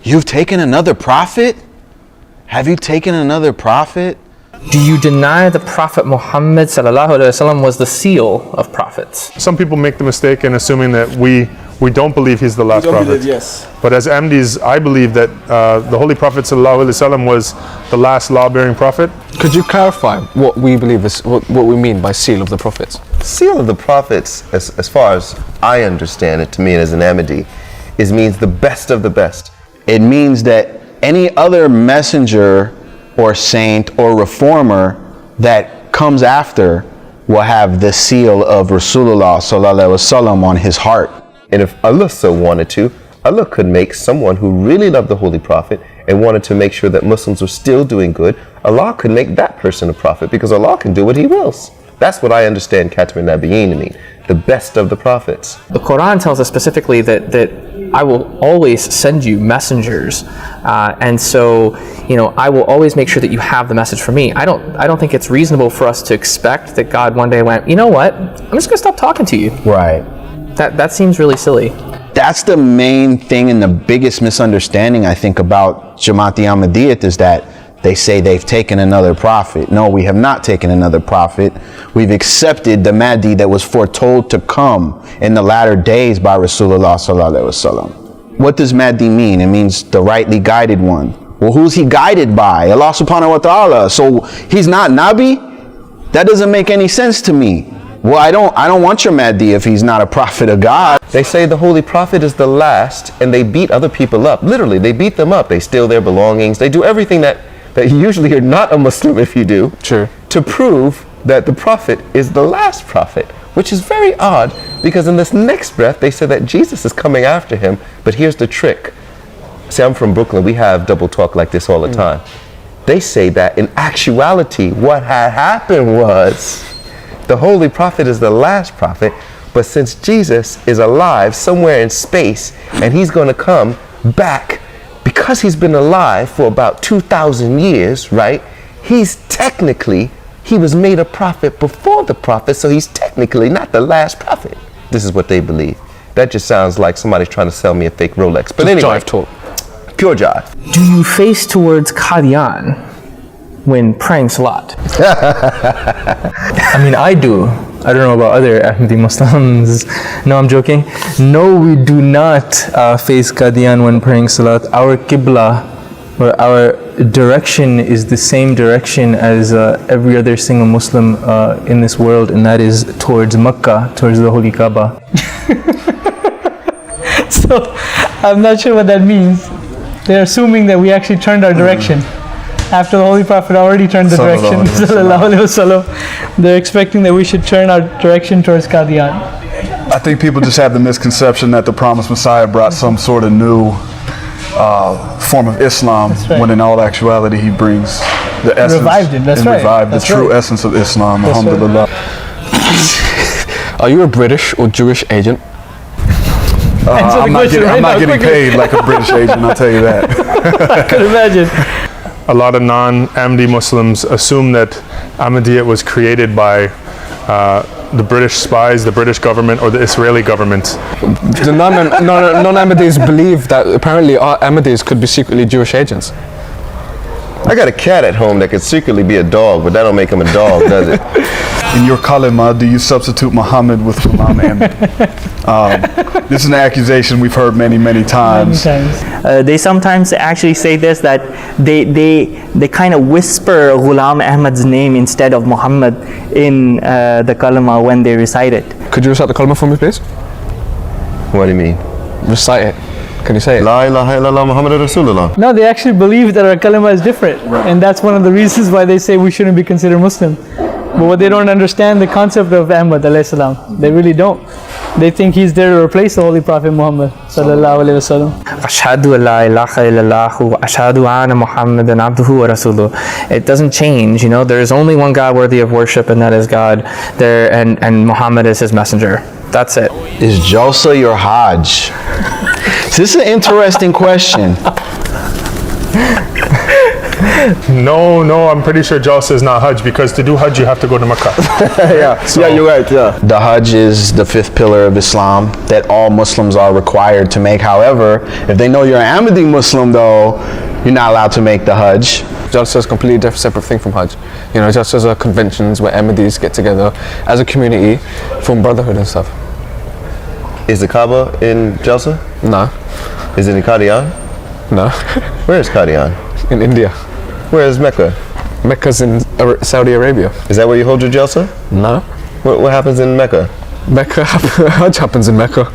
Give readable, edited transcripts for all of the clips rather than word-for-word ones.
You've taken another prophet? Have you taken another prophet? Do you deny the Prophet Muhammad ﷺ was the seal of prophets? Some people make the mistake in assuming that we don't believe he's the last prophet. Yes. But as Ahmadis, I believe that the Holy Prophet ﷺ was the last law-bearing prophet. Could you clarify what we believe is what we mean by seal of the prophets? Seal of the prophets, as far as I understand it, to me as an Ahmadi, means the best of the best. It means that any other messenger or saint or reformer that comes after will have the seal of Rasulullah sallallahu alaihi wasallam on his heart. And if Allah so wanted to, Allah could make someone who really loved the Holy Prophet and wanted to make sure that Muslims were still doing good, Allah could make that person a prophet, because Allah can do what He wills. That's what I understand Khatam an-Nabiyyin to mean, the best of the prophets. The Quran tells us specifically that I will always send you messengers, and so I will always make sure that you have the message from me. I don't think it's reasonable for us to expect that God one day went, you know what? I'm just gonna stop talking to you. Right. That seems really silly. That's the main thing and the biggest misunderstanding I think about Jamaat-e Ahmadiyyat is that they say they've taken another prophet. No, we have not taken another prophet. We've accepted the Mahdi that was foretold to come in the latter days by Rasulullah sallallahu alaihi wasallam. What does Mahdi mean? It means the rightly guided one. Well, who's he guided by? Allah subhanahu wa ta'ala. So he's not Nabi? That doesn't make any sense to me. Well, I don't want your Mahdi if he's not a prophet of God. They say the Holy Prophet is the last, and they beat other people up. Literally, they beat them up. They steal their belongings. They do everything that usually you're not a Muslim if you do. Sure. To prove that the Prophet is the last prophet, which is very odd, because in this next breath they say that Jesus is coming after him. But here's the trick. See, I'm from Brooklyn. We have double talk like this all the time. They say that in actuality what had happened was the Holy Prophet is the last prophet, but since Jesus is alive somewhere in space and he's going to come back, because he's been alive for about 2,000 years, right? He was made a prophet before the prophet, so he's technically not the last prophet. This is what they believe. That just sounds like somebody's trying to sell me a fake Rolex. But anyway, Jive talk. Pure jive. Do you face towards Qadian when praying Salat? I mean, I do. I don't know about other Ahmadi Muslims. No, I'm joking. No, we do not face Qadian when praying Salat. Our Qibla, or our direction, is the same direction as every other single Muslim in this world, and that is towards Makkah, towards the Holy Kaaba. So, I'm not sure what that means. They're assuming that we actually turned our direction. After the Holy Prophet already turned the direction, sallallahu alaihi wasallam, they're expecting that we should turn our direction towards Qadian. I think people just have the misconception that the promised Messiah brought some sort of new form of Islam, right. when in all actuality he brings the essence, Revived it, that's right. Revived That's the true right. essence of Islam. That's Alhamdulillah. Are you a British or Jewish agent? I'm not getting paid like a British agent, I'll tell you that. I could imagine. A lot of non-Ahmadi Muslims assume that Ahmadiyyat was created by the British spies, the British government, or the Israeli government. The non-Ahmadis believe that apparently Ahmadis could be secretly Jewish agents. I got a cat at home that could secretly be a dog, but that don't make him a dog, does it? In your kalima, do you substitute Muhammad with Imam Ahmad? This is an accusation we've heard many times. They sometimes actually say this, that they kind of whisper Ghulam Ahmad's name instead of Muhammad in the kalima when they recite it. Could you recite the kalima for me, please? What do you mean? Recite it. Can you say it? La ilaha illallah Muhammadur Rasulullah. No, they actually believe that our kalima is different. And that's one of the reasons why they say we shouldn't be considered Muslim. But what they don't understand the concept of Ahmad alayhi salam. They really don't. They think he's there to replace the Holy Prophet Muhammad sallallahu alayhi wasallam. Ashhadu an la ilaha illallah wa ashhadu anna Muhammadan abduhu wa rasuluh. It doesn't change, there is only one God worthy of worship, and that is God. And Muhammad is his messenger. That's it. Is Josa your Hajj? This is an interesting question. No, I'm pretty sure Jalsa is not Hajj, because to do Hajj you have to go to Mecca. Yeah, you're right. Yeah. The Hajj is the fifth pillar of Islam that all Muslims are required to make. However, if they know you're an Ahmadi Muslim though, you're not allowed to make the Hajj. Jalsa is a completely separate thing from Hajj. You know, Jalsas are conventions where Ahmadis get together as a community, form brotherhood and stuff. Is the Kaaba in Jalsa? No, Is it in Qadian? no. Where is Qadian? In India. Where is Mecca? Mecca's in Saudi Arabia. Is that where you hold your Jalsa? No. What happens in Mecca? Mecca, Hajj happens in Mecca.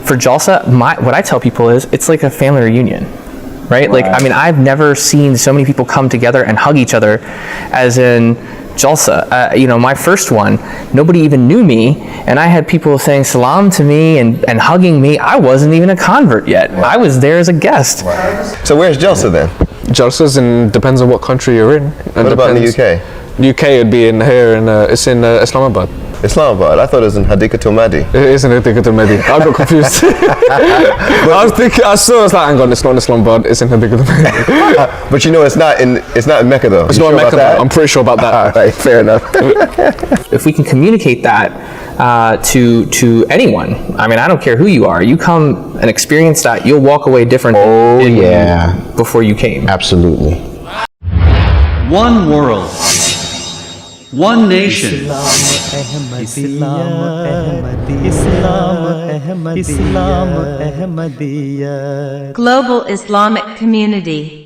For Jalsa, what I tell people is it's like a family reunion, right? Like, I mean, I've never seen so many people come together and hug each other as in Jalsa. You know, my first one, nobody even knew me, and I had people saying salam to me and hugging me. I wasn't even a convert yet. I was there as a guest. So where's Jalsa then? Jalsa's depends on what country you're in. What about in the UK? UK would be in here, and it's in Islamabad. Islamabad. I thought it was in Hadikatul Mahdi. It isn't Hadikatul Mahdi. I got confused. I was thinking, I saw, I was like, hang on, it's not in Islamabad, it's in Hadikatul Mahdi. But you know, it's not in Mecca though. It's not in Mecca though. I'm pretty sure about that. All right, fair enough. If we can communicate that to anyone, I mean, I don't care who you are, you come and experience that, you'll walk away different than before you came. Absolutely. One world, one nation. Global Islamic Community.